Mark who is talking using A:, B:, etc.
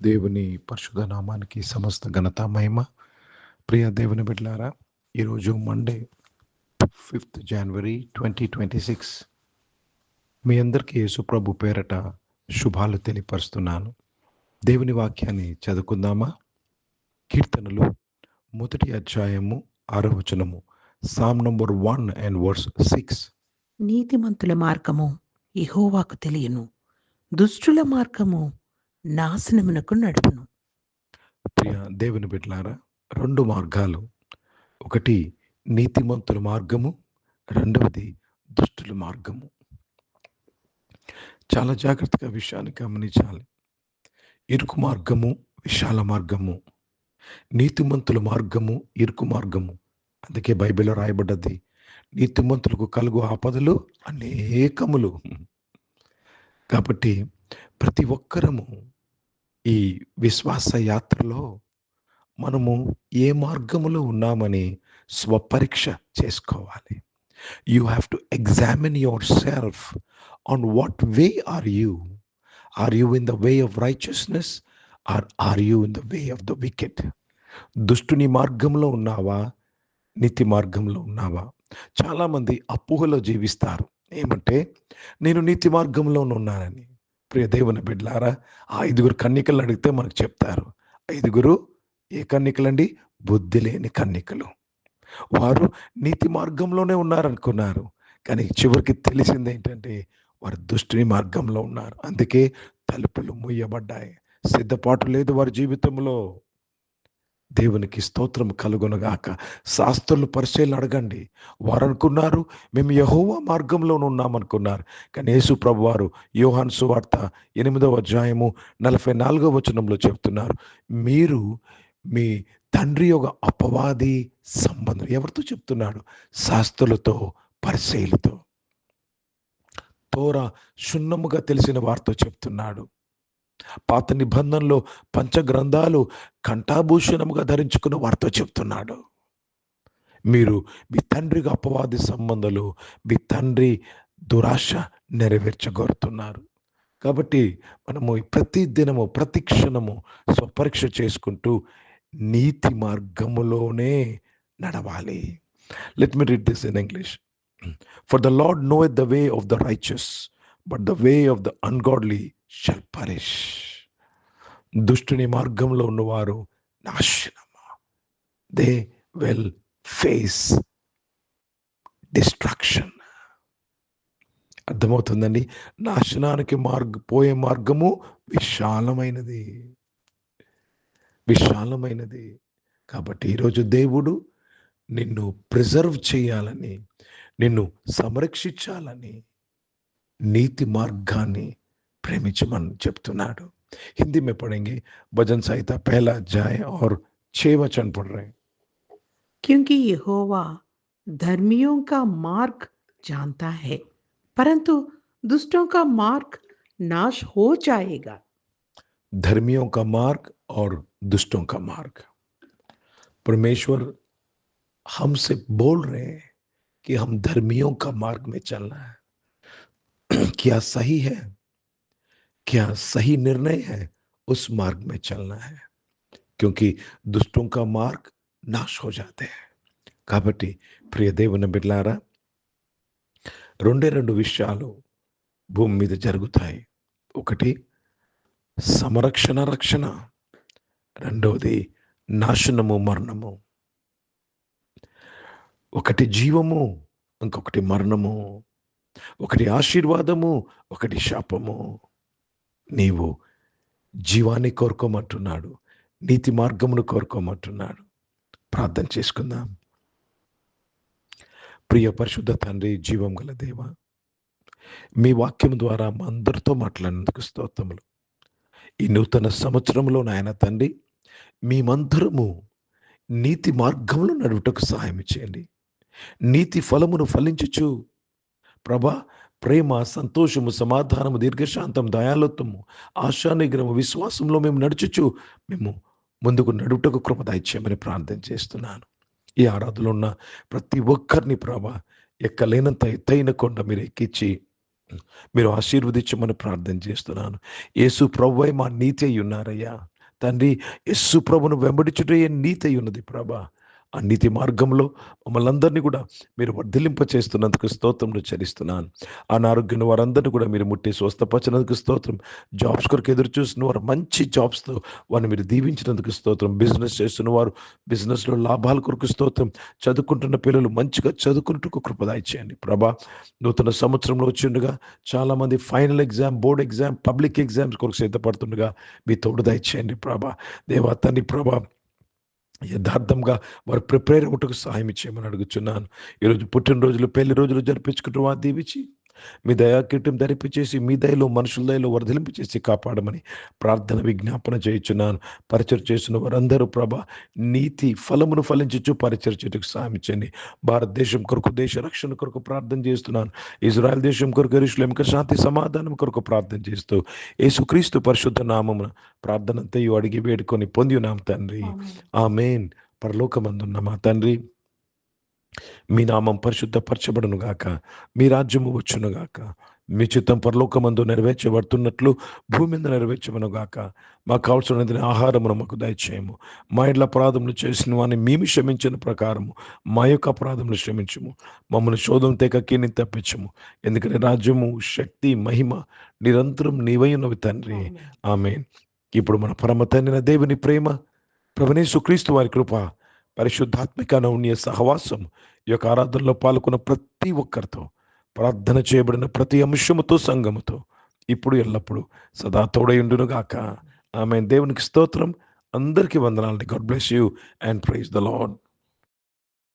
A: దేవుని పరిశుద్ధ నామానికి సమస్త ఘనత మహిమ. ప్రియ దేవుని బిడ్డలారా, ఈరోజు మండే 5th జనవరి 2026. మీ అందరికీ యేసుప్రభు పేరట శుభాలు తెలియపరుస్తున్నాను. దేవుని వాక్యాన్ని చదువుకుందామా? కీర్తనలు 1వ అధ్యాయము 6వ వచనము, సామ్ నంబర్ 1 and verse 6.
B: నీతిమంతుల మార్గము యెహోవాకు తెలియను, దుష్టుల మార్గము నాశనమునకు నడుపును.
A: ప్రియ దేవుని బిడ్డలారా, 2 మార్గాలు. ఒకటి నీతిమంతుల మార్గము, రెండవది దుష్టుల మార్గము. చాలా జాగ్రత్తగా విషయాన్ని గమనించాలి. ఇరుకు మార్గము, విశాల మార్గము. నీతిమంతుల మార్గము, ఇరుకు మార్గము. అందుకే బైబిల్లో రాయబడ్డది, నీతిమంతులకు కలుగు ఆపదలు అనేకములు. కాబట్టి ప్రతి ఒక్కరము ఈ విశ్వాస యాత్రలో మనము ఏ మార్గములో ఉన్నామని స్వపరీక్ష చేసుకోవాలి. You have to examine yourself on what way are you. Are you in the way of righteousness are you in the way of the wicked? దుష్టుని మార్గంలో ఉన్నావా, నీతి మార్గంలో ఉన్నావా? చాలామంది అపోహలో జీవిస్తారు. ఏమంటే, నేను నీతి మార్గంలో ఉన్నానని. ప్రియ దేవుని బిడ్డలారా, ఆ 5 కన్యకలను అడిగితే మనకు చెప్తారు. 5 ఏ కన్యకలండి? బుద్ధి లేని కన్యకలు. వారు నీతి మార్గంలోనే ఉన్నారనుకున్నారు, కానీ చివరికి తెలిసింది ఏంటంటే వారు దుష్టుని మార్గంలో ఉన్నారు. అందుకే తలుపులు మూయబడ్డాయి. సిద్ధపాటు లేదు వారి జీవితంలో. దేవునికి స్తోత్రం కలుగునగాక. శాస్త్రులు పరిశీలన అడగండి. వారు అనుకున్నారు మేము యెహోవా మార్గంలోనే ఉన్నామనుకున్నారు, కానీ యేసు ప్రభు వారు యోహాను సువార్త 8వ అధ్యాయము 44వ వచనంలో చెప్తున్నారు, మీరు మీ తండ్రి యొక్క అపవాది సంబంధం. ఎవరితో చెప్తున్నాడు? శాస్త్రులతో, పరిశీలతో, తోరా క్షుణ్ణముగా తెలిసిన వారితో చెప్తున్నాడు. పాత నిబంధనలో పంచగ్రంథాలు కంఠాభూషణముగా ధరించుకున్న వారితో చెప్తున్నాడు. మీరు మీ తండ్రికి అపవాది సంబంధాలు, మీ తండ్రి దురాశ నెరవేర్చగోరుతున్నారు. కాబట్టి మనము ప్రతి దినము, ప్రతి క్షణము స్వపరీక్ష చేసుకుంటూ నీతి మార్గములోనే నడవాలి. Let me read this in English. For the lord knoweth the way of the righteous, but the way of the ungodly shall perish. దుష్టుని మార్గంలో ఉన్నవారు నాశనము. They will face destruction. అర్థమవుతుందండి? నాశనానికి పోయే మార్గము విశాలమైనది, విశాలమైనది. కాబట్టి ఈరోజు దేవుడు నిన్ను ప్రిజర్వ్ చేయాలని, నిన్ను సంరక్షించాలని నీతి మార్గాన్ని ప్రేమించమని చెప్తున్నాడు. हिंदी में पढ़ेंगे। भजन संहिता 1 अध्याय और 6 वचन पढ़ रहे हैं।
B: क्योंकि यहोवा धर्मियों का मार्ग जानता है, परंतु दुष्टों का मार्ग नाश हो जाएगा।
A: धर्मियों का मार्ग और दुष्टों का मार्ग। परमेश्वर हमसे बोल रहे हैं कि हम धर्मियों का मार्ग में चलना है। क्या सही है, क्या सही निर्णय है, उस मार्ग में चलना है, क्योंकि दुष्टों का मार्ग नाश हो जाते हैं. కాబట్టి ప్రియ దేవుని బిడ్డలారా, 2 విషయాలు భూమి మీద జరుగుతాయి. ఒకటి సంరక్షణ, రక్షణ. రెండవది నాశనము, మరణము. ఒకటి జీవము, ఇంకొకటి మరణము. ఒకటి ఆశీర్వాదము, ఒకటి శాపము. నీవు జీవాన్ని కోరుకోమంటున్నాడు, నీతి మార్గమును కోరుకోమంటున్నాడు. ప్రార్థన చేసుకుందాం. ప్రియ పరిశుద్ధ తండ్రి, జీవం గల దేవ, మీ వాక్యం ద్వారా మా అందరితో మాట్లాడినందుకు స్తోత్రములు. ఈ నూతన సంవత్సరంలో నాయన తండ్రి, మేమందరము నీతి మార్గంలో నడువుటకు సహాయం చేయండి. నీతి ఫలమును ఫలించుచు ప్రభా, ప్రేమ, సంతోషము, సమాధానము, దీర్ఘశాంతం, దయాళుత్వము, ఆశానిగ్రహము, విశ్వాసంలో మేము నడుచుచు మేము ముందుకు నడుటకు కృప దయచేయమని ప్రార్థన చేస్తున్నాను. ఈ ఆరాధనలో ఉన్న ప్రతి ఒక్కరిని ప్రభా, ఎక్కలేనంత ఎత్తైన కొండ మీరు ఎక్కించి మీరు ఆశీర్వదించమని ప్రార్థన చేస్తున్నాను. యేసు ప్రభువే మా నీతి అయి ఉన్నారయ్యా. తండ్రి, యస్సు ప్రభును వెంబడించుటయే నీతి అయి ఉన్నది ప్రభా. ఆ నీతి మార్గంలో మమ్మల్ని అందరినీ కూడా మీరు వర్ధిలింప చేస్తున్నందుకు స్తోత్రంలో చెల్లిస్తున్నాను. అనారోగ్యం వారందరినీ కూడా మీరు ముట్టి స్వస్థపరిచినందుకు స్తోత్రం. జాబ్స్ కొరకు ఎదురు చూస్తున్న వారు మంచి జాబ్స్తో వారిని మీరు దీవించినందుకు స్తోత్రం. బిజినెస్ చేస్తున్న వారు బిజినెస్లో లాభాల కొరకు స్తోత్రం. చదువుకుంటున్న పిల్లలు మంచిగా చదువుకున్నట్టుకు కృప దయచేయండి ప్రభా. నూతన సంవత్సరంలో వచ్చిండగా చాలామంది final exam, board exam, public exams కొరకు సిద్ధపడుతుండగా మీ తోడు దయచేయండి ప్రభా. దేవా తండ్రి ప్రభా, యథార్థంగా వారు ప్రిపేర్ అవ్వటకు సహాయం ఇచ్చేయమని అడుగుచున్నాను. ఈరోజు పుట్టినరోజులు, పెళ్లి రోజులు జరిపించుకుంటూ వారు దీవించి మీ దయాకీటం ధరింపచేసి మీ దయలో మనుషుల దయలో వర్ధలింపచేసి కాపాడమని ప్రార్థన విజ్ఞాపన చేయుచున్నాను. పరిచయం చేస్తున్న వారందరూ ప్రభ నీతి ఫలమును ఫలించచ్చు పరిచయం చేయటకు సహాయం ఇచ్చండి. భారతదేశం కొరకు, దేశ రక్షణ కొరకు ప్రార్థన చేస్తున్నాను. ఇజ్రాయెల్ దేశం కొరకు, యెరూషలేముకు శాంతి సమాధానం కొరకు ప్రార్థన చేస్తూ యేసుక్రీస్తు పరిశుద్ధ నామమున ప్రార్థన అంతయు అడిగి వేడుకొని పొంది ఉన్నాం తండ్రి. ఆమేన్. పరలోకమందున్న మా తండ్రి, మీ నామం పరిశుద్ధపరచబడును గాక, మీ రాజ్యము వచ్చును గాక, మీ చిత్తం పరలోకమందు నెరవేర్చబడుతున్నట్లు భూమి మీద నెరవేర్చబడును గాక. మాకు కావాల్సిన ఆహారమును మాకు దయచేయము. మా ఇండ్ల అపరాధములు చేసిన వారిని మేము క్షమించిన ప్రకారము మా యొక్క అపరాధములు క్షమించము. మమ్మల్ని శోధన తెగకీని తప్పించము. ఎందుకంటే రాజ్యము, శక్తి, మహిమ నిరంతరం నీవై ఉన్నవి తండ్రి. ఆమేన్. ఇప్పుడు మన పరమ తండ్రి దేవుని ప్రేమ, ప్రభువైన యేసుక్రీస్తు వారి కృప, పరిశుద్ధాత్మిక నౌన్య సహవాసం ఈ యొక్క ఆరాధనలో పాల్గొన్న ప్రతి ఒక్కరితో, ప్రార్థన చేయబడిన ప్రతి అంశముతో, సంఘముతో ఇప్పుడు ఎల్లప్పుడు సదా తోడయుండును గాక. ఆమేన్. దేవునికి స్తోత్రం. అందరికీ వందనాలండి. God bless you and praise the lord.